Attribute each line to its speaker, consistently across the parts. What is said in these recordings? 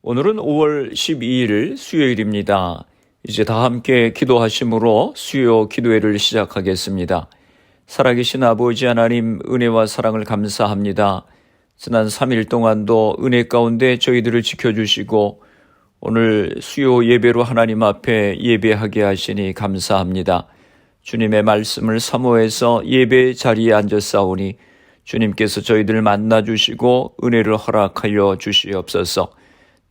Speaker 1: 오늘은 5월 12일 수요일입니다. 이제 다 함께 기도하심으로 수요 기도회를 시작하겠습니다. 살아계신 아버지 하나님, 은혜와 사랑을 감사합니다. 지난 3일 동안도 은혜 가운데 저희들을 지켜주시고 오늘 수요 예배로 하나님 앞에 예배하게 하시니 감사합니다. 주님의 말씀을 사모해서 예배 자리에 앉았사오니 주님께서 저희들을 만나주시고 은혜를 허락하여 주시옵소서.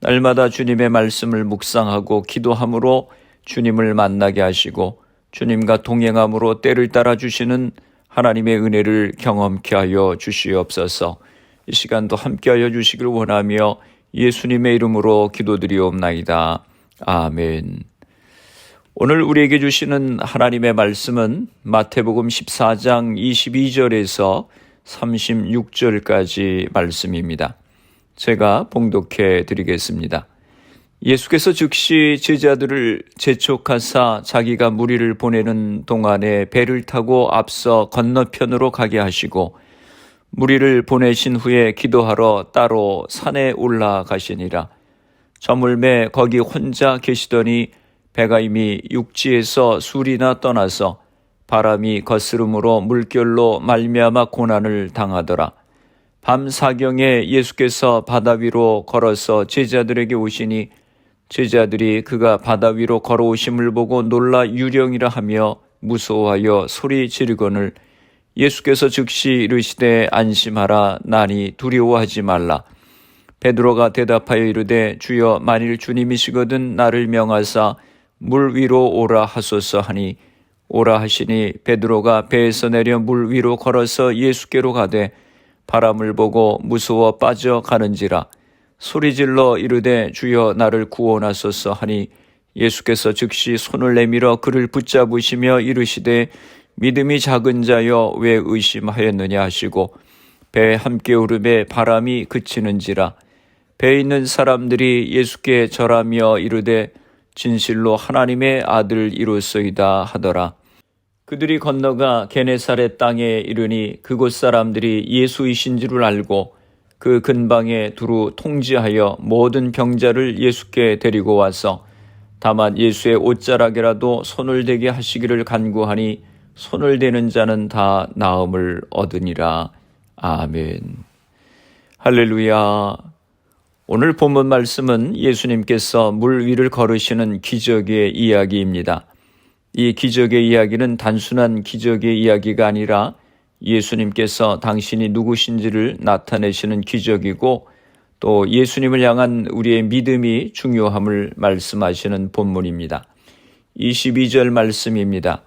Speaker 1: 날마다 주님의 말씀을 묵상하고 기도함으로 주님을 만나게 하시고 주님과 동행함으로 때를 따라 주시는 하나님의 은혜를 경험케 하여 주시옵소서. 이 시간도 함께하여 주시길 원하며 예수님의 이름으로 기도드리옵나이다. 아멘. 오늘 우리에게 주시는 하나님의 말씀은 마태복음 14장 22절에서 36절까지 말씀입니다. 제가 봉독해 드리겠습니다. 예수께서 즉시 제자들을 재촉하사 자기가 무리를 보내는 동안에 배를 타고 앞서 건너편으로 가게 하시고 무리를 보내신 후에 기도하러 따로 산에 올라가시니라. 저물매 거기 혼자 계시더니 배가 이미 육지에서 술이나 떠나서 바람이 거스름으로 물결로 말미암아 고난을 당하더라. 밤 사경에 예수께서 바다 위로 걸어서 제자들에게 오시니 제자들이 그가 바다 위로 걸어오심을 보고 놀라 유령이라 하며 무서워하여 소리 지르거늘 예수께서 즉시 이르시되 안심하라. 나니 두려워하지 말라. 베드로가 대답하여 이르되 주여, 만일 주님이시거든 나를 명하사 물 위로 오라 하소서 하니 오라 하시니 베드로가 배에서 내려 물 위로 걸어서 예수께로 가되 바람을 보고 무서워 빠져가는지라. 소리질러 이르되 주여, 나를 구원하소서 하니 예수께서 즉시 손을 내밀어 그를 붙잡으시며 이르시되 믿음이 작은 자여 왜 의심하였느냐 하시고 배에 함께 오르매 바람이 그치는지라. 배에 있는 사람들이 예수께 절하며 이르되 진실로 하나님의 아들이로소이다 하더라. 그들이 건너가 게네사렛 땅에 이르니 그곳 사람들이 예수이신 줄을 알고 그 근방에 두루 통지하여 모든 병자를 예수께 데리고 와서 다만 예수의 옷자락이라도 손을 대게 하시기를 간구하니 손을 대는 자는 다 나음을 얻으니라. 아멘. 할렐루야. 오늘 본문 말씀은 예수님께서 물 위를 걸으시는 기적의 이야기입니다. 이 기적의 이야기는 단순한 기적의 이야기가 아니라 예수님께서 당신이 누구신지를 나타내시는 기적이고 또 예수님을 향한 우리의 믿음이 중요함을 말씀하시는 본문입니다. 22절 말씀입니다.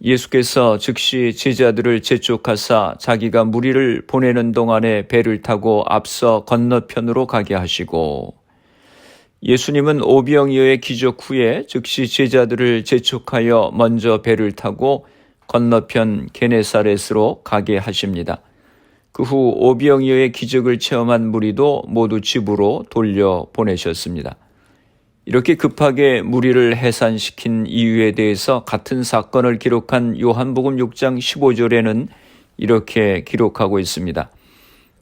Speaker 1: 예수께서 즉시 제자들을 재촉하사 자기가 무리를 보내는 동안에 배를 타고 앞서 건너편으로 가게 하시고, 예수님은 오병이어의 기적 후에 즉시 제자들을 재촉하여 먼저 배를 타고 건너편 게네사렛으로 가게 하십니다. 그 후 오병이어의 기적을 체험한 무리도 모두 집으로 돌려보내셨습니다. 이렇게 급하게 무리를 해산시킨 이유에 대해서 같은 사건을 기록한 요한복음 6장 15절에는 이렇게 기록하고 있습니다.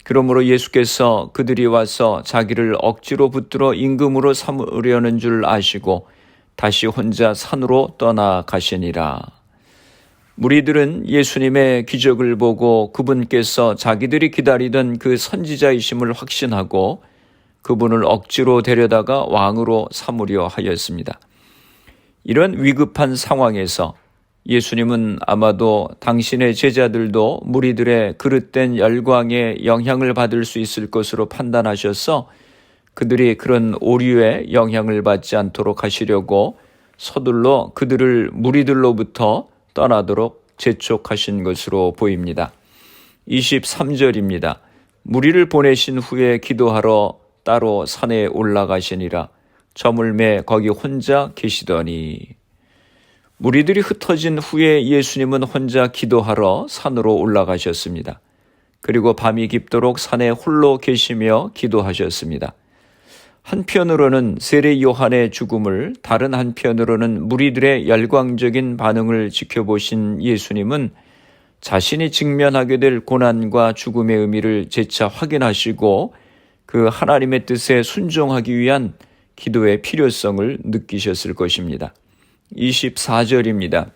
Speaker 1: 그러므로 예수께서 그들이 와서 자기를 억지로 붙들어 임금으로 삼으려는 줄 아시고 다시 혼자 산으로 떠나가시니라. 무리들은 예수님의 기적을 보고 그분께서 자기들이 기다리던 그 선지자이심을 확신하고 그분을 억지로 데려다가 왕으로 삼으려 하였습니다. 이런 위급한 상황에서 예수님은 아마도 당신의 제자들도 무리들의 그릇된 열광에 영향을 받을 수 있을 것으로 판단하셔서 그들이 그런 오류에 영향을 받지 않도록 하시려고 서둘러 그들을 무리들로부터 떠나도록 재촉하신 것으로 보입니다. 23절입니다. 무리를 보내신 후에 기도하러 따로 산에 올라가시니라. 저물매 거기 혼자 계시더니. 무리들이 흩어진 후에 예수님은 혼자 기도하러 산으로 올라가셨습니다. 그리고 밤이 깊도록 산에 홀로 계시며 기도하셨습니다. 한편으로는 세례 요한의 죽음을, 다른 한편으로는 무리들의 열광적인 반응을 지켜보신 예수님은 자신이 직면하게 될 고난과 죽음의 의미를 재차 확인하시고 그 하나님의 뜻에 순종하기 위한 기도의 필요성을 느끼셨을 것입니다. 24절입니다.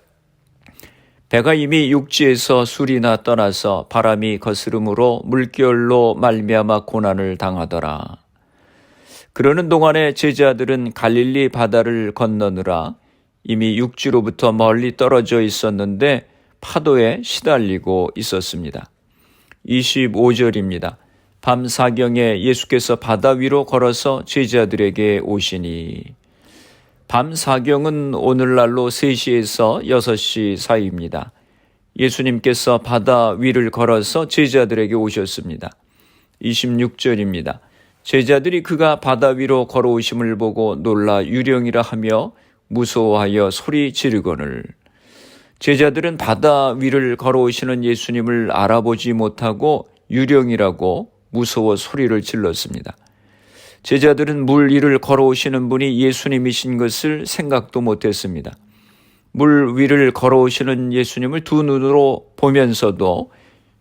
Speaker 1: 배가 이미 육지에서 술이나 떠나서 바람이 거스름으로 물결로 말미암아 고난을 당하더라. 그러는 동안에 제자들은 갈릴리 바다를 건너느라 이미 육지로부터 멀리 떨어져 있었는데 파도에 시달리고 있었습니다. 25절입니다. 밤 사경에 예수께서 바다 위로 걸어서 제자들에게 오시니. 밤 사경은 오늘날로 3시에서 6시 사이입니다. 예수님께서 바다 위를 걸어서 제자들에게 오셨습니다. 26절입니다. 제자들이 그가 바다 위로 걸어오심을 보고 놀라 유령이라 하며 무서워하여 소리 지르거늘. 제자들은 바다 위를 걸어오시는 예수님을 알아보지 못하고 유령이라고 무서워 소리를 질렀습니다. 제자들은 물 위를 걸어오시는 분이 예수님이신 것을 생각도 못했습니다. 물 위를 걸어오시는 예수님을 두 눈으로 보면서도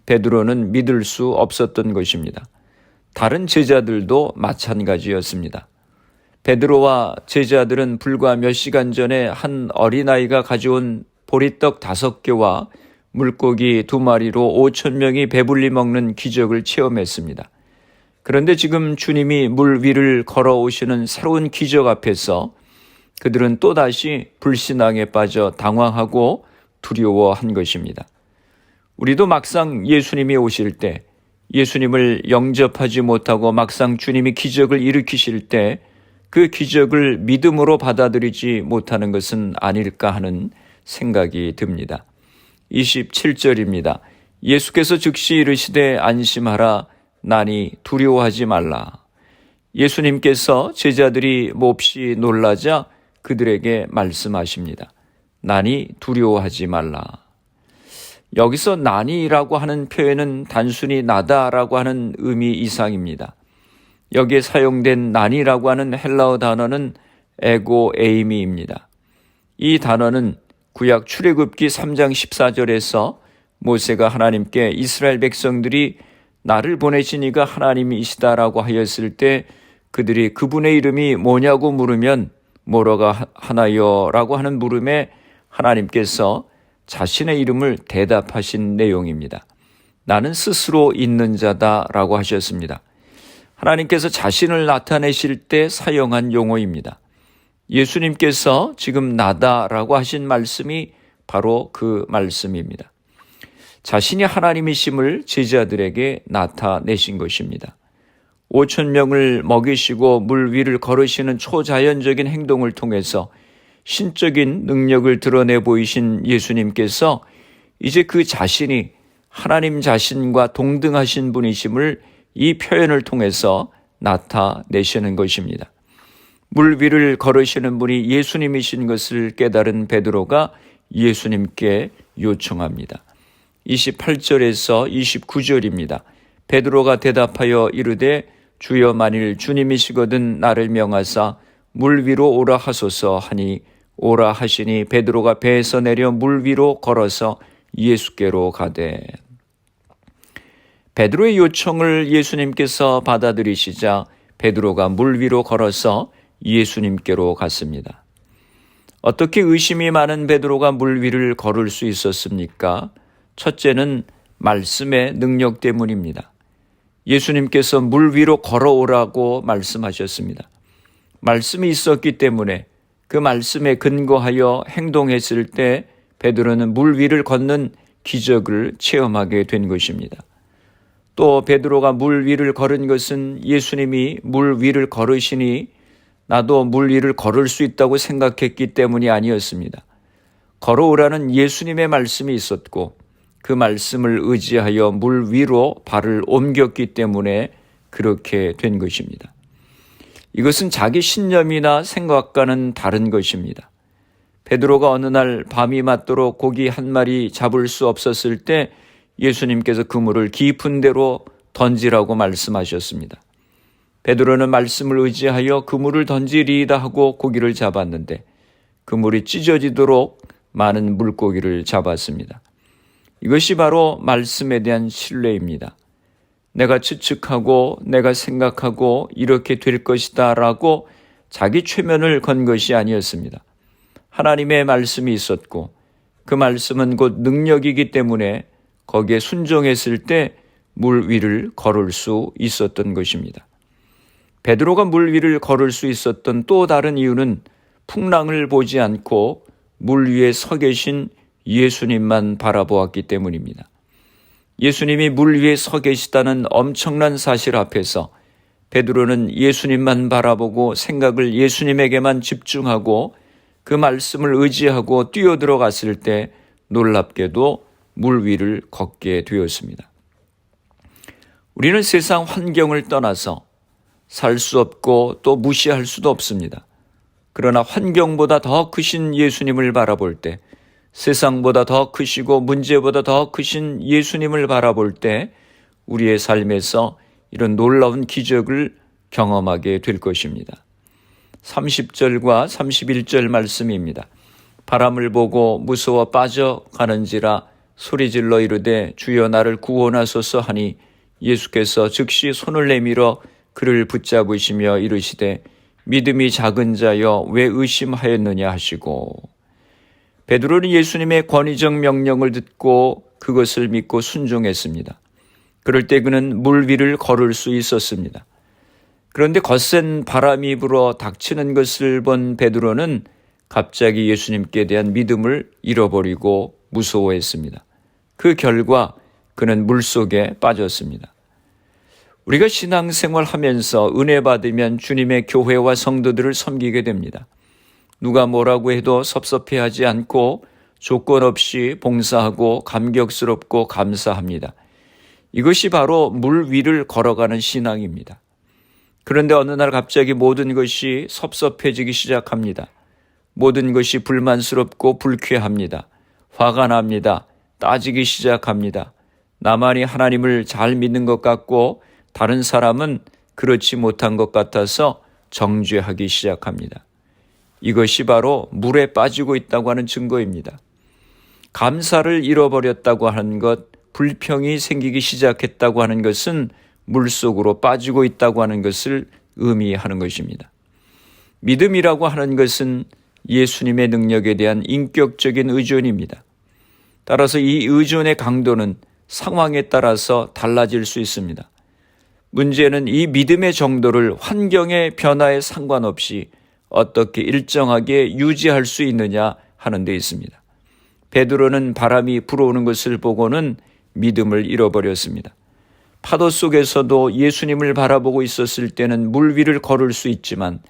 Speaker 1: 베드로는 믿을 수 없었던 것입니다. 다른 제자들도 마찬가지였습니다. 베드로와 제자들은 불과 몇 시간 전에 한 어린아이가 가져온 보리떡 5개와 물고기 2마리로 5,000명이 배불리 먹는 기적을 체험했습니다. 그런데 지금 주님이 물 위를 걸어오시는 새로운 기적 앞에서 그들은 또다시 불신앙에 빠져 당황하고 두려워한 것입니다. 우리도 막상 예수님이 오실 때, 예수님을 영접하지 못하고 막상 주님이 기적을 일으키실 때 그 기적을 믿음으로 받아들이지 못하는 것은 아닐까 하는 생각이 듭니다. 27절입니다. 예수께서 즉시 이르시되 안심하라 나니 두려워하지 말라. 예수님께서 제자들이 몹시 놀라자 그들에게 말씀하십니다. 나니 두려워하지 말라. 여기서 나니라고 하는 표현은 단순히 나다라고 하는 의미 이상입니다. 여기에 사용된 나니라고 하는 헬라어 단어는 에고에이미입니다. 이 단어는 구약 출애굽기 3장 14절에서 모세가 하나님께 이스라엘 백성들이 나를 보내신 이가 하나님이시다라고 하였을 때 그들이 그분의 이름이 뭐냐고 물으면 뭐라가 하나요? 라고 하는 물음에 하나님께서 자신의 이름을 대답하신 내용입니다. 나는 스스로 있는 자다라고 하셨습니다. 하나님께서 자신을 나타내실 때 사용한 용어입니다. 예수님께서 지금 나다라고 하신 말씀이 바로 그 말씀입니다. 자신이 하나님이심을 제자들에게 나타내신 것입니다. 5,000명을 먹이시고 물 위를 걸으시는 초자연적인 행동을 통해서 신적인 능력을 드러내 보이신 예수님께서 이제 그 자신이 하나님 자신과 동등하신 분이심을 이 표현을 통해서 나타내시는 것입니다. 물 위를 걸으시는 분이 예수님이신 것을 깨달은 베드로가 예수님께 요청합니다. 28절에서 29절입니다. 베드로가 대답하여 이르되 주여 만일 주님이시거든 나를 명하사 물 위로 오라 하소서 하니 오라 하시니 베드로가 배에서 내려 물 위로 걸어서 예수께로 가되. 베드로의 요청을 예수님께서 받아들이시자 베드로가 물 위로 걸어서 예수님께로 갔습니다. 어떻게 의심이 많은 베드로가 물 위를 걸을 수 있었습니까? 첫째는 말씀의 능력 때문입니다. 예수님께서 물 위로 걸어오라고 말씀하셨습니다. 말씀이 있었기 때문에 그 말씀에 근거하여 행동했을 때 베드로는 물 위를 걷는 기적을 체험하게 된 것입니다. 또 베드로가 물 위를 걸은 것은 예수님이 물 위를 걸으시니 나도 물 위를 걸을 수 있다고 생각했기 때문이 아니었습니다. 걸어오라는 예수님의 말씀이 있었고 그 말씀을 의지하여 물 위로 발을 옮겼기 때문에 그렇게 된 것입니다. 이것은 자기 신념이나 생각과는 다른 것입니다. 베드로가 어느 날 밤이 맞도록 고기 한 마리 잡을 수 없었을 때 예수님께서 그물을 깊은 데로 던지라고 말씀하셨습니다. 베드로는 말씀을 의지하여 그물을 던지리이다 하고 고기를 잡았는데 그물이 찢어지도록 많은 물고기를 잡았습니다. 이것이 바로 말씀에 대한 신뢰입니다. 내가 추측하고 내가 생각하고 이렇게 될 것이다 라고 자기 최면을 건 것이 아니었습니다. 하나님의 말씀이 있었고 그 말씀은 곧 능력이기 때문에 거기에 순종했을 때 물 위를 걸을 수 있었던 것입니다. 베드로가 물 위를 걸을 수 있었던 또 다른 이유는 풍랑을 보지 않고 물 위에 서 계신 예수님만 바라보았기 때문입니다. 예수님이 물 위에 서 계시다는 엄청난 사실 앞에서 베드로는 예수님만 바라보고 생각을 예수님에게만 집중하고 그 말씀을 의지하고 뛰어들어갔을 때 놀랍게도 물 위를 걷게 되었습니다. 우리는 세상 환경을 떠나서 살 수 없고 또 무시할 수도 없습니다. 그러나 환경보다 더 크신 예수님을 바라볼 때, 세상보다 더 크시고 문제보다 더 크신 예수님을 바라볼 때 우리의 삶에서 이런 놀라운 기적을 경험하게 될 것입니다. 30절과 31절 말씀입니다. 바람을 보고 무서워 빠져가는지라 소리질러 이르되 주여 나를 구원하소서 하니 예수께서 즉시 손을 내밀어 그를 붙잡으시며 이르시되 믿음이 작은 자여 왜 의심하였느냐 하시고, 베드로는 예수님의 권위적 명령을 듣고 그것을 믿고 순종했습니다. 그럴 때 그는 물 위를 걸을 수 있었습니다. 그런데 거센 바람이 불어 닥치는 것을 본 베드로는 갑자기 예수님께 대한 믿음을 잃어버리고 무서워했습니다. 그 결과 그는 물속에 빠졌습니다. 우리가 신앙생활 하면서 은혜 받으면 주님의 교회와 성도들을 섬기게 됩니다. 누가 뭐라고 해도 섭섭해하지 않고 조건 없이 봉사하고 감격스럽고 감사합니다. 이것이 바로 물 위를 걸어가는 신앙입니다. 그런데 어느 날 갑자기 모든 것이 섭섭해지기 시작합니다. 모든 것이 불만스럽고 불쾌합니다. 화가 납니다. 따지기 시작합니다. 나만이 하나님을 잘 믿는 것 같고 다른 사람은 그렇지 못한 것 같아서 정죄하기 시작합니다. 이것이 바로 물에 빠지고 있다고 하는 증거입니다. 감사를 잃어버렸다고 하는 것, 불평이 생기기 시작했다고 하는 것은 물속으로 빠지고 있다고 하는 것을 의미하는 것입니다. 믿음이라고 하는 것은 예수님의 능력에 대한 인격적인 의존입니다. 따라서 이 의존의 강도는 상황에 따라서 달라질 수 있습니다. 문제는 이 믿음의 정도를 환경의 변화에 상관없이 어떻게 일정하게 유지할 수 있느냐 하는 데 있습니다. 베드로는 바람이 불어오는 것을 보고는 믿음을 잃어버렸습니다. 파도 속에서도 예수님을 바라보고 있었을 때는 물 위를 걸을 수 있지만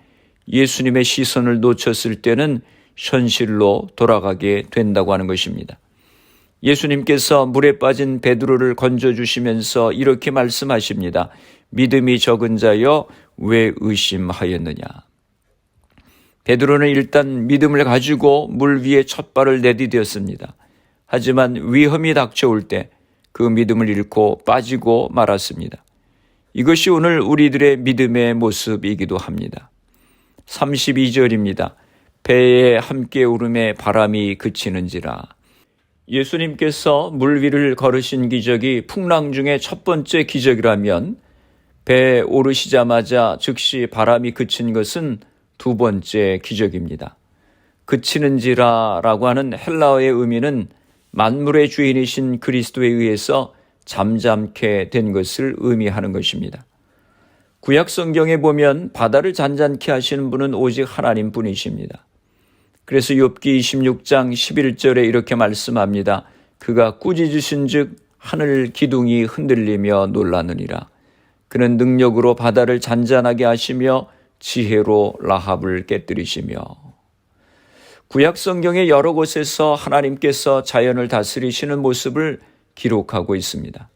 Speaker 1: 예수님의 시선을 놓쳤을 때는 현실로 돌아가게 된다고 하는 것입니다. 예수님께서 물에 빠진 베드로를 건져주시면서 이렇게 말씀하십니다. 믿음이 적은 자여 왜 의심하였느냐. 베드로는 일단 믿음을 가지고 물 위에 첫 발을 내디뎠습니다. 하지만 위험이 닥쳐올 때 그 믿음을 잃고 빠지고 말았습니다. 이것이 오늘 우리들의 믿음의 모습이기도 합니다. 32절입니다. 배에 함께 오름에 바람이 그치는지라. 예수님께서 물 위를 걸으신 기적이 풍랑 중에 첫 번째 기적이라면 배에 오르시자마자 즉시 바람이 그친 것은 두 번째 기적입니다. 그치는지라라고 하는 헬라어의 의미는 만물의 주인이신 그리스도에 의해서 잠잠케 된 것을 의미하는 것입니다. 구약 성경에 보면 바다를 잔잔케 하시는 분은 오직 하나님뿐이십니다. 그래서 욥기 26장 11절에 이렇게 말씀합니다. 그가 꾸짖으신 즉 하늘 기둥이 흔들리며 놀라느니라. 그는 능력으로 바다를 잔잔하게 하시며 지혜로 라합을 깨뜨리시며. 구약 성경의 여러 곳에서 하나님께서 자연을 다스리시는 모습을 기록하고 있습니다.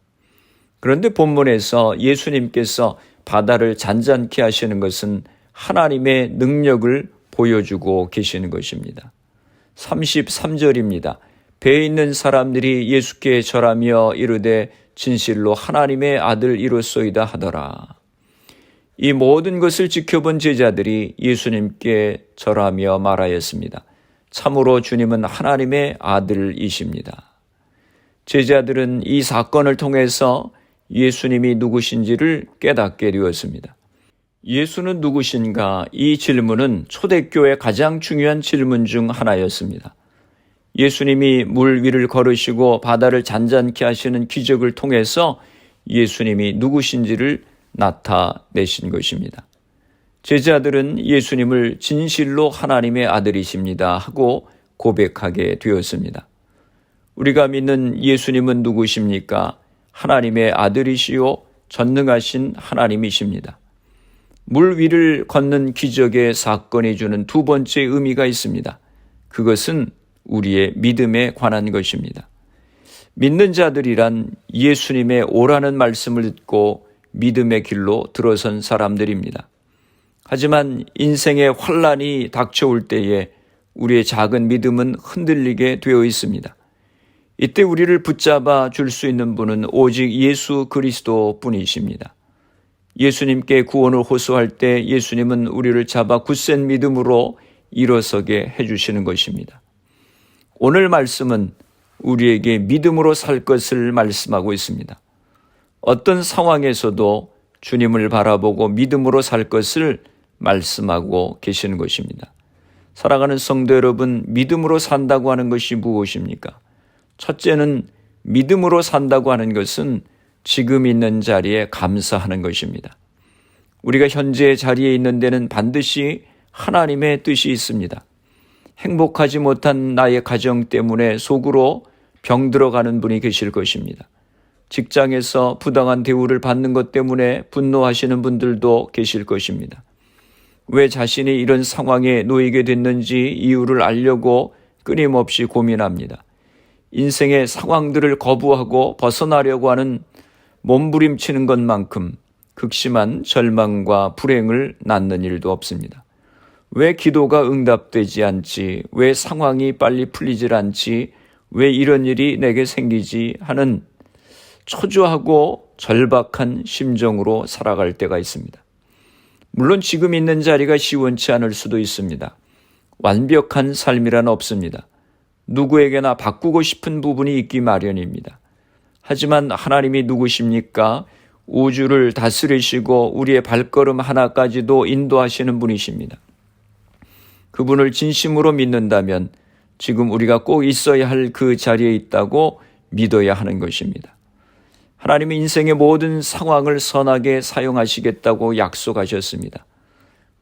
Speaker 1: 그런데 본문에서 예수님께서 바다를 잔잔케 하시는 것은 하나님의 능력을 보여주고 계시는 것입니다. 33절입니다. 배에 있는 사람들이 예수께 절하며 이르되 진실로 하나님의 아들 이로소이다 하더라. 이 모든 것을 지켜본 제자들이 예수님께 절하며 말하였습니다. 참으로 주님은 하나님의 아들이십니다. 제자들은 이 사건을 통해서 예수님이 누구신지를 깨닫게 되었습니다. 예수는 누구신가? 이 질문은 초대교회의 가장 중요한 질문 중 하나였습니다. 예수님이 물 위를 걸으시고 바다를 잔잔케 하시는 기적을 통해서 예수님이 누구신지를 나타내신 것입니다. 제자들은 예수님을 진실로 하나님의 아들이십니다 하고 고백하게 되었습니다. 우리가 믿는 예수님은 누구십니까? 하나님의 아들이시요 전능하신 하나님이십니다. 물 위를 걷는 기적의 사건이 주는 두 번째 의미가 있습니다. 그것은 우리의 믿음에 관한 것입니다. 믿는 자들이란 예수님의 오라는 말씀을 듣고 믿음의 길로 들어선 사람들입니다. 하지만 인생의 환란이 닥쳐올 때에 우리의 작은 믿음은 흔들리게 되어 있습니다. 이때 우리를 붙잡아 줄 수 있는 분은 오직 예수 그리스도 뿐이십니다. 예수님께 구원을 호소할 때 예수님은 우리를 잡아 굳센 믿음으로 일어서게 해주시는 것입니다. 오늘 말씀은 우리에게 믿음으로 살 것을 말씀하고 있습니다. 어떤 상황에서도 주님을 바라보고 믿음으로 살 것을 말씀하고 계시는 것입니다. 사랑하는 성도 여러분, 믿음으로 산다고 하는 것이 무엇입니까? 첫째는 믿음으로 산다고 하는 것은 지금 있는 자리에 감사하는 것입니다. 우리가 현재 자리에 있는 데는 반드시 하나님의 뜻이 있습니다. 행복하지 못한 나의 가정 때문에 속으로 병들어가는 분이 계실 것입니다. 직장에서 부당한 대우를 받는 것 때문에 분노하시는 분들도 계실 것입니다. 왜 자신이 이런 상황에 놓이게 됐는지 이유를 알려고 끊임없이 고민합니다. 인생의 상황들을 거부하고 벗어나려고 하는 몸부림치는 것만큼 극심한 절망과 불행을 낳는 일도 없습니다. 왜 기도가 응답되지 않지? 왜 상황이 빨리 풀리질 않지? 왜 이런 일이 내게 생기지? 하는 초조하고 절박한 심정으로 살아갈 때가 있습니다. 물론 지금 있는 자리가 시원치 않을 수도 있습니다. 완벽한 삶이란 없습니다. 누구에게나 바꾸고 싶은 부분이 있기 마련입니다. 하지만 하나님이 누구십니까? 우주를 다스리시고 우리의 발걸음 하나까지도 인도하시는 분이십니다. 그분을 진심으로 믿는다면 지금 우리가 꼭 있어야 할 그 자리에 있다고 믿어야 하는 것입니다. 하나님은 인생의 모든 상황을 선하게 사용하시겠다고 약속하셨습니다.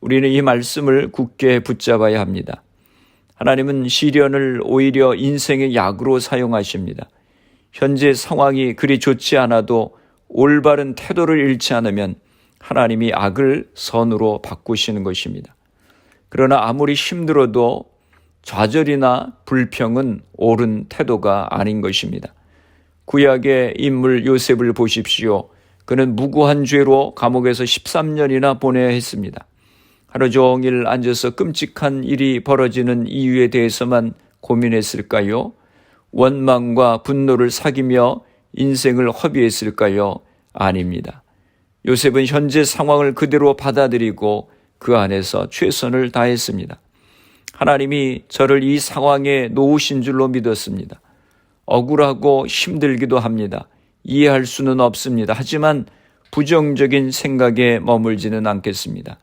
Speaker 1: 우리는 이 말씀을 굳게 붙잡아야 합니다. 하나님은 시련을 오히려 인생의 약으로 사용하십니다. 현재 상황이 그리 좋지 않아도 올바른 태도를 잃지 않으면 하나님이 악을 선으로 바꾸시는 것입니다. 그러나 아무리 힘들어도 좌절이나 불평은 옳은 태도가 아닌 것입니다. 구약의 인물 요셉을 보십시오. 그는 무고한 죄로 감옥에서 13년이나 보내야 했습니다. 하루 종일 앉아서 끔찍한 일이 벌어지는 이유에 대해서만 고민했을까요? 원망과 분노를 사귀며 인생을 허비했을까요? 아닙니다. 요셉은 현재 상황을 그대로 받아들이고 그 안에서 최선을 다했습니다. 하나님이 저를 이 상황에 놓으신 줄로 믿었습니다. 억울하고 힘들기도 합니다. 이해할 수는 없습니다. 하지만 부정적인 생각에 머물지는 않겠습니다.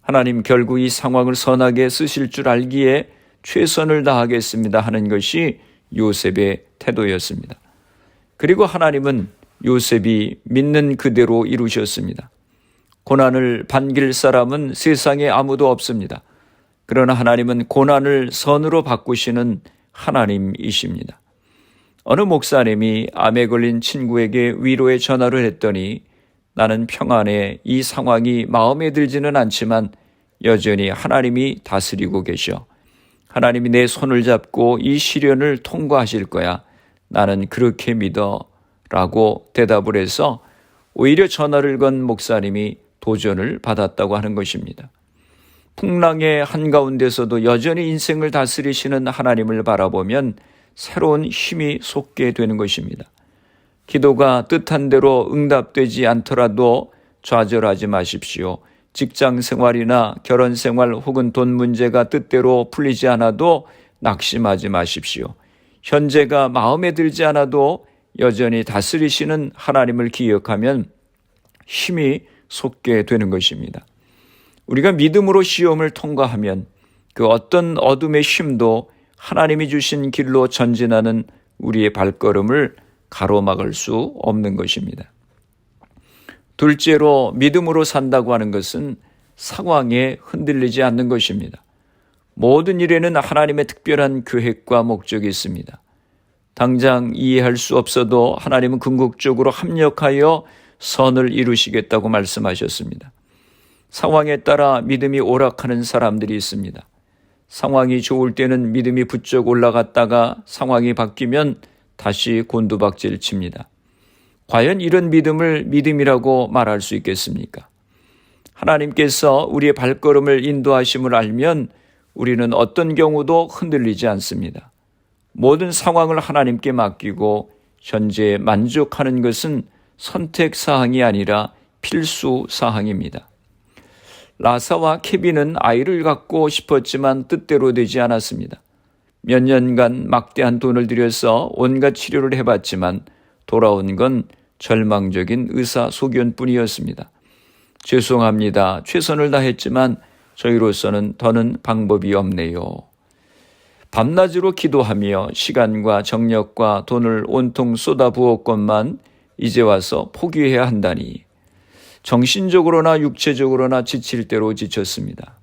Speaker 1: 하나님 결국 이 상황을 선하게 쓰실 줄 알기에 최선을 다하겠습니다 하는 것이 요셉의 태도였습니다. 그리고 하나님은 요셉이 믿는 그대로 이루셨습니다. 고난을 반길 사람은 세상에 아무도 없습니다. 그러나 하나님은 고난을 선으로 바꾸시는 하나님이십니다. 어느 목사님이 암에 걸린 친구에게 위로의 전화를 했더니 나는 평안해 이 상황이 마음에 들지는 않지만 여전히 하나님이 다스리고 계셔. 하나님이 내 손을 잡고 이 시련을 통과하실 거야. 나는 그렇게 믿어 라고 대답을 해서 오히려 전화를 건 목사님이 도전을 받았다고 하는 것입니다. 풍랑의 한가운데서도 여전히 인생을 다스리시는 하나님을 바라보면 새로운 힘이 솟게 되는 것입니다. 기도가 뜻한 대로 응답되지 않더라도 좌절하지 마십시오. 직장 생활이나 결혼 생활 혹은 돈 문제가 뜻대로 풀리지 않아도 낙심하지 마십시오. 현재가 마음에 들지 않아도 여전히 다스리시는 하나님을 기억하면 힘이 솟게 되는 것입니다. 우리가 믿음으로 시험을 통과하면 그 어떤 어둠의 힘도 하나님이 주신 길로 전진하는 우리의 발걸음을 가로막을 수 없는 것입니다. 둘째로 믿음으로 산다고 하는 것은 상황에 흔들리지 않는 것입니다. 모든 일에는 하나님의 특별한 계획과 목적이 있습니다. 당장 이해할 수 없어도 하나님은 궁극적으로 합력하여 선을 이루시겠다고 말씀하셨습니다. 상황에 따라 믿음이 오락하는 사람들이 있습니다. 상황이 좋을 때는 믿음이 부쩍 올라갔다가 상황이 바뀌면 다시 곤두박질 칩니다. 과연 이런 믿음을 믿음이라고 말할 수 있겠습니까? 하나님께서 우리의 발걸음을 인도하심을 알면 우리는 어떤 경우도 흔들리지 않습니다. 모든 상황을 하나님께 맡기고 현재 만족하는 것은 선택사항이 아니라 필수사항입니다. 라사와 케비는 아이를 갖고 싶었지만 뜻대로 되지 않았습니다. 몇 년간 막대한 돈을 들여서 온갖 치료를 해봤지만 돌아온 건 절망적인 의사소견뿐이었습니다. 죄송합니다. 최선을 다했지만 저희로서는 더는 방법이 없네요. 밤낮으로 기도하며 시간과 정력과 돈을 온통 쏟아부었건만 이제 와서 포기해야 한다니. 정신적으로나 육체적으로나 지칠 대로 지쳤습니다.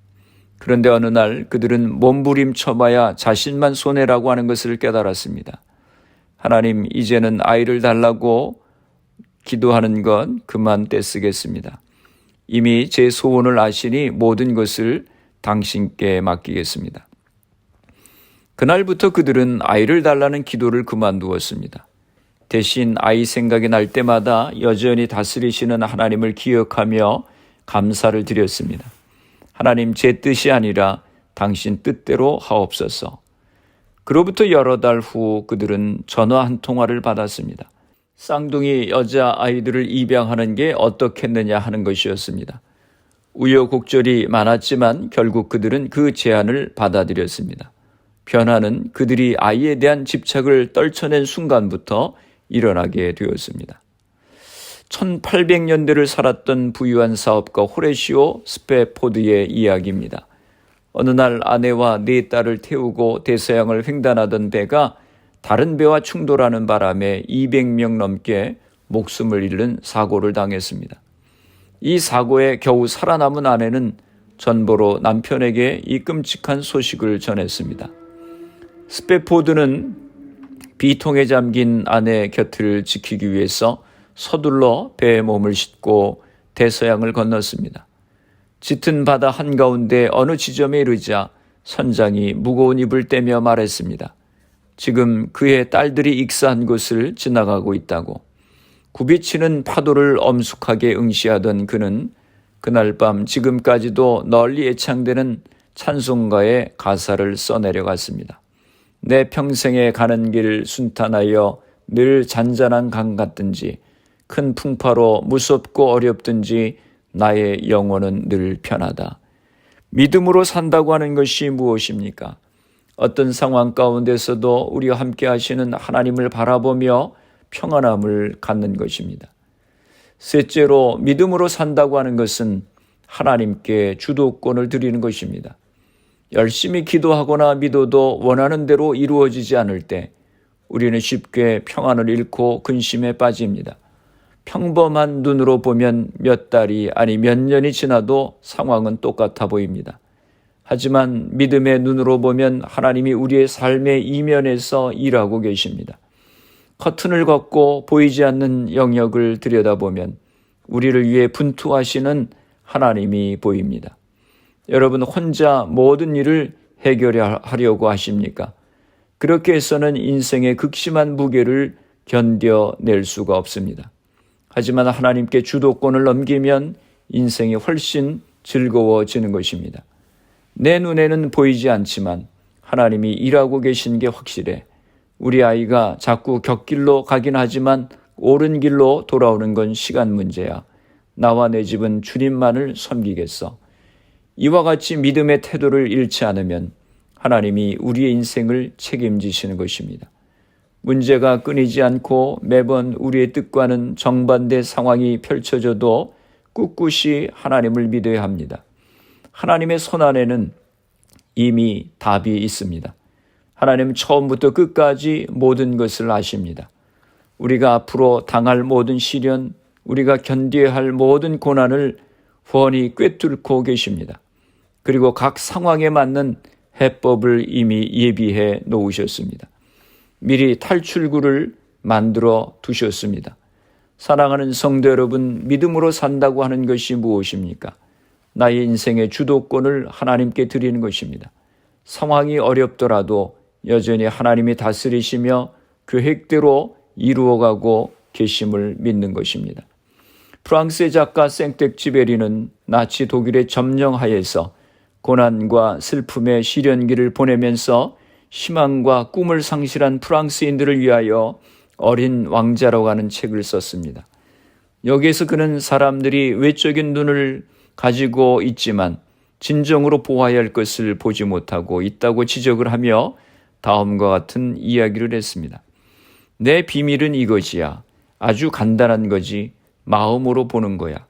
Speaker 1: 그런데 어느 날 그들은 몸부림쳐봐야 자신만 손해라고 하는 것을 깨달았습니다. 하나님, 이제는 아이를 달라고 기도하는 건 그만 떼쓰겠습니다. 이미 제 소원을 아시니 모든 것을 당신께 맡기겠습니다. 그날부터 그들은 아이를 달라는 기도를 그만두었습니다. 대신 아이 생각이 날 때마다 여전히 다스리시는 하나님을 기억하며 감사를 드렸습니다. 하나님, 제 뜻이 아니라 당신 뜻대로 하옵소서. 그로부터 여러 달 후 그들은 전화 한 통화를 받았습니다. 쌍둥이 여자아이들을 입양하는 게 어떻겠느냐 하는 것이었습니다. 우여곡절이 많았지만 결국 그들은 그 제안을 받아들였습니다. 변화는 그들이 아이에 대한 집착을 떨쳐낸 순간부터 일어나게 되었습니다. 1800년대를 살았던 부유한 사업가 호레시오 스페포드의 이야기입니다. 어느 날 아내와 네 딸을 태우고 대서양을 횡단하던 배가 다른 배와 충돌하는 바람에 200명 넘게 목숨을 잃는 사고를 당했습니다. 이 사고에 겨우 살아남은 아내는 전보로 남편에게 이 끔찍한 소식을 전했습니다. 스페포드는 비통에 잠긴 아내 곁을 지키기 위해서 서둘러 배에 몸을 싣고 대서양을 건넜습니다. 짙은 바다 한가운데 어느 지점에 이르자 선장이 무거운 입을 떼며 말했습니다. 지금 그의 딸들이 익사한 곳을 지나가고 있다고. 굽이치는 파도를 엄숙하게 응시하던 그는 그날 밤 지금까지도 널리 애창되는 찬송가의 가사를 써내려갔습니다. 내 평생에 가는 길 순탄하여 늘 잔잔한 강 같든지 큰 풍파로 무섭고 어렵든지 나의 영혼은 늘 편하다. 믿음으로 산다고 하는 것이 무엇입니까? 어떤 상황 가운데서도 우리와 함께 하시는 하나님을 바라보며 평안함을 갖는 것입니다. 셋째로 믿음으로 산다고 하는 것은 하나님께 주도권을 드리는 것입니다. 열심히 기도하거나 믿어도 원하는 대로 이루어지지 않을 때 우리는 쉽게 평안을 잃고 근심에 빠집니다. 평범한 눈으로 보면 몇 달이 아니 몇 년이 지나도 상황은 똑같아 보입니다. 하지만 믿음의 눈으로 보면 하나님이 우리의 삶의 이면에서 일하고 계십니다. 커튼을 걷고 보이지 않는 영역을 들여다보면 우리를 위해 분투하시는 하나님이 보입니다. 여러분, 혼자 모든 일을 해결하려고 하십니까? 그렇게 해서는 인생의 극심한 무게를 견뎌낼 수가 없습니다. 하지만 하나님께 주도권을 넘기면 인생이 훨씬 즐거워지는 것입니다. 내 눈에는 보이지 않지만 하나님이 일하고 계신 게 확실해. 우리 아이가 자꾸 곁길로 가긴 하지만 옳은 길로 돌아오는 건 시간 문제야. 나와 내 집은 주님만을 섬기겠어. 이와 같이 믿음의 태도를 잃지 않으면 하나님이 우리의 인생을 책임지시는 것입니다. 문제가 끊이지 않고 매번 우리의 뜻과는 정반대 상황이 펼쳐져도 꿋꿋이 하나님을 믿어야 합니다. 하나님의 손안에는 이미 답이 있습니다. 하나님은 처음부터 끝까지 모든 것을 아십니다. 우리가 앞으로 당할 모든 시련, 우리가 견뎌야 할 모든 고난을 훤히 꿰뚫고 계십니다. 그리고 각 상황에 맞는 해법을 이미 예비해 놓으셨습니다. 미리 탈출구를 만들어 두셨습니다. 사랑하는 성도 여러분, 믿음으로 산다고 하는 것이 무엇입니까? 나의 인생의 주도권을 하나님께 드리는 것입니다. 상황이 어렵더라도 여전히 하나님이 다스리시며 계획대로 이루어가고 계심을 믿는 것입니다. 프랑스의 작가 생텍쥐베리는 나치 독일의 점령하에서 고난과 슬픔의 시련기를 보내면서 희망과 꿈을 상실한 프랑스인들을 위하여 어린 왕자라고 하는 책을 썼습니다. 여기에서 그는 사람들이 외적인 눈을 가지고 있지만 진정으로 보아야 할 것을 보지 못하고 있다고 지적을 하며 다음과 같은 이야기를 했습니다. 내 비밀은 이것이야. 아주 간단한 거지. 마음으로 보는 거야.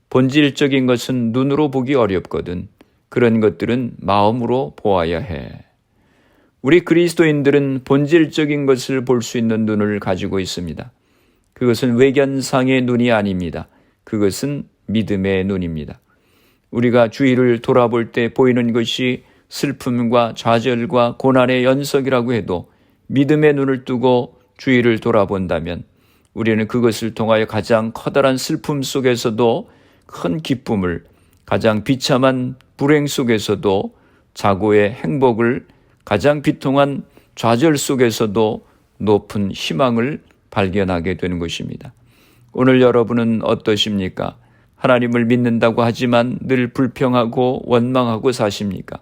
Speaker 1: 본질적인 것은 눈으로 보기 어렵거든. 그런 것들은 마음으로 보아야 해. 우리 그리스도인들은 본질적인 것을 볼 수 있는 눈을 가지고 있습니다. 그것은 외견상의 눈이 아닙니다. 그것은 믿음의 눈입니다. 우리가 주위를 돌아볼 때 보이는 것이 슬픔과 좌절과 고난의 연속이라고 해도 믿음의 눈을 뜨고 주위를 돌아본다면 우리는 그것을 통하여 가장 커다란 슬픔 속에서도 큰 기쁨을, 가장 비참한 불행 속에서도 자고의 행복을, 가장 비통한 좌절 속에서도 높은 희망을 발견하게 되는 것입니다. 오늘 여러분은 어떠십니까? 하나님을 믿는다고 하지만 늘 불평하고 원망하고 사십니까?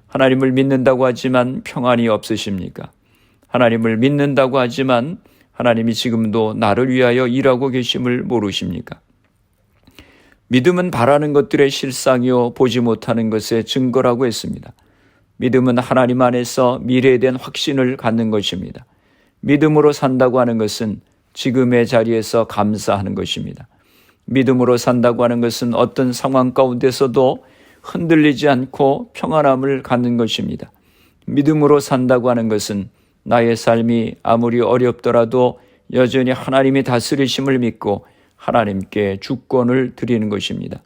Speaker 1: 하나님을 믿는다고 하지만 평안이 없으십니까? 하나님을 믿는다고 하지만 하나님이 지금도 나를 위하여 일하고 계심을 모르십니까? 믿음은 바라는 것들의 실상이요 보지 못하는 것의 증거라고 했습니다. 믿음은 하나님 안에서 미래에 대한 확신을 갖는 것입니다. 믿음으로 산다고 하는 것은 지금의 자리에서 감사하는 것입니다. 믿음으로 산다고 하는 것은 어떤 상황 가운데서도 흔들리지 않고 평안함을 갖는 것입니다. 믿음으로 산다고 하는 것은 나의 삶이 아무리 어렵더라도 여전히 하나님이 다스리심을 믿고 하나님께 주권을 드리는 것입니다.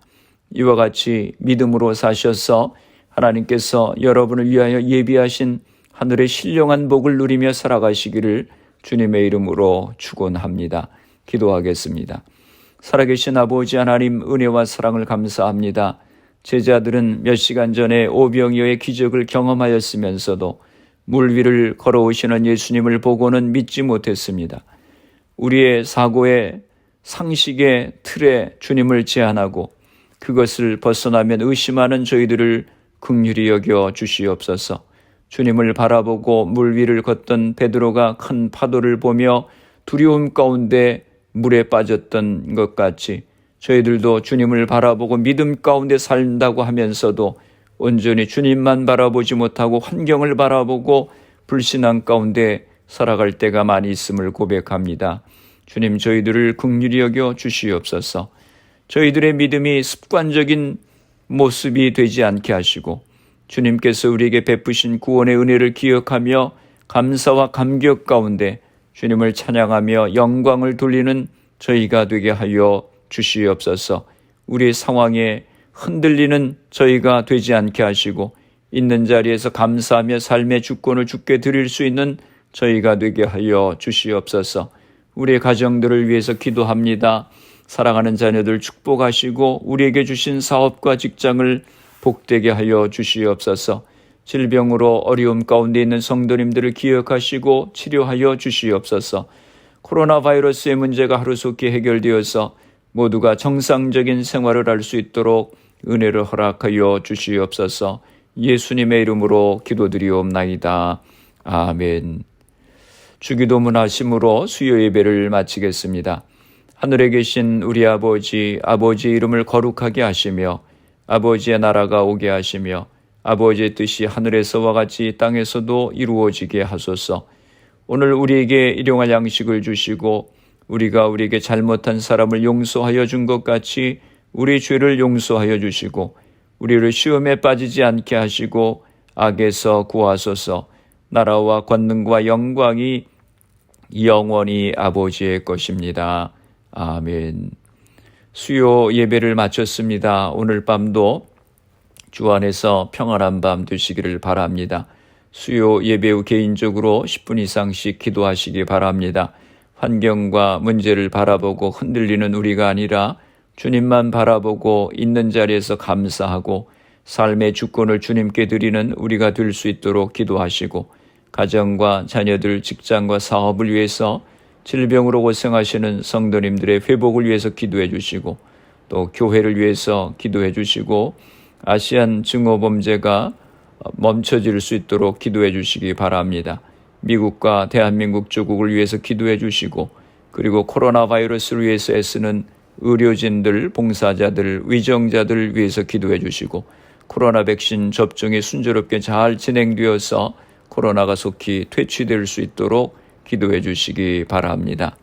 Speaker 1: 이와 같이 믿음으로 사셔서 하나님께서 여러분을 위하여 예비하신 하늘의 신령한 복을 누리며 살아가시기를 주님의 이름으로 축원합니다. 기도하겠습니다. 살아계신 아버지 하나님, 은혜와 사랑을 감사합니다. 제자들은 몇 시간 전에 오병이어의 기적을 경험하였으면서도 물 위를 걸어오시는 예수님을 보고는 믿지 못했습니다. 우리의 사고의 상식의 틀에 주님을 제한하고 그것을 벗어나면 의심하는 저희들을 긍휼히 여겨 주시옵소서. 주님을 바라보고 물 위를 걷던 베드로가 큰 파도를 보며 두려움 가운데 물에 빠졌던 것 같이 저희들도 주님을 바라보고 믿음 가운데 산다고 하면서도 온전히 주님만 바라보지 못하고 환경을 바라보고 불신앙 가운데 살아갈 때가 많이 있음을 고백합니다. 주님, 저희들을 긍휼히 여겨 주시옵소서. 저희들의 믿음이 습관적인 모습이 되지 않게 하시고 주님께서 우리에게 베푸신 구원의 은혜를 기억하며 감사와 감격 가운데 주님을 찬양하며 영광을 돌리는 저희가 되게 하여 주시옵소서. 우리의 상황에 흔들리는 저희가 되지 않게 하시고 있는 자리에서 감사하며 삶의 주권을 주께 드릴 수 있는 저희가 되게 하여 주시옵소서. 우리의 가정들을 위해서 기도합니다. 사랑하는 자녀들 축복하시고 우리에게 주신 사업과 직장을 복되게 하여 주시옵소서. 질병으로 어려움 가운데 있는 성도님들을 기억하시고 치료하여 주시옵소서. 코로나 바이러스의 문제가 하루속히 해결되어서 모두가 정상적인 생활을 할 수 있도록 은혜를 허락하여 주시옵소서. 예수님의 이름으로 기도드리옵나이다. 아멘. 주기도문 하심으로 수요 예배를 마치겠습니다. 하늘에 계신 우리 아버지, 아버지의 이름을 거룩하게 하시며 아버지의 나라가 오게 하시며 아버지의 뜻이 하늘에서와 같이 땅에서도 이루어지게 하소서. 오늘 우리에게 일용할 양식을 주시고 우리가 우리에게 잘못한 사람을 용서하여 준 것 같이 우리 죄를 용서하여 주시고 우리를 시험에 빠지지 않게 하시고 악에서 구하소서. 나라와 권능과 영광이 영원히 아버지의 것입니다. 아멘. 수요 예배를 마쳤습니다. 오늘 밤도 주 안에서 평안한 밤 되시기를 바랍니다. 수요 예배 후 개인적으로 10분 이상씩 기도하시기 바랍니다. 환경과 문제를 바라보고 흔들리는 우리가 아니라 주님만 바라보고 있는 자리에서 감사하고 삶의 주권을 주님께 드리는 우리가 될 수 있도록 기도하시고 가정과 자녀들, 직장과 사업을 위해서 질병으로 고생하시는 성도님들의 회복을 위해서 기도해 주시고 또 교회를 위해서 기도해 주시고 아시안 증오범죄가 멈춰질 수 있도록 기도해 주시기 바랍니다. 미국과 대한민국 조국을 위해서 기도해 주시고 그리고 코로나 바이러스를 위해서 애쓰는 의료진들, 봉사자들, 위정자들을 위해서 기도해 주시고 코로나 백신 접종이 순조롭게 잘 진행되어서 코로나가 속히 퇴치될 수 있도록 기도해 주시기 바랍니다.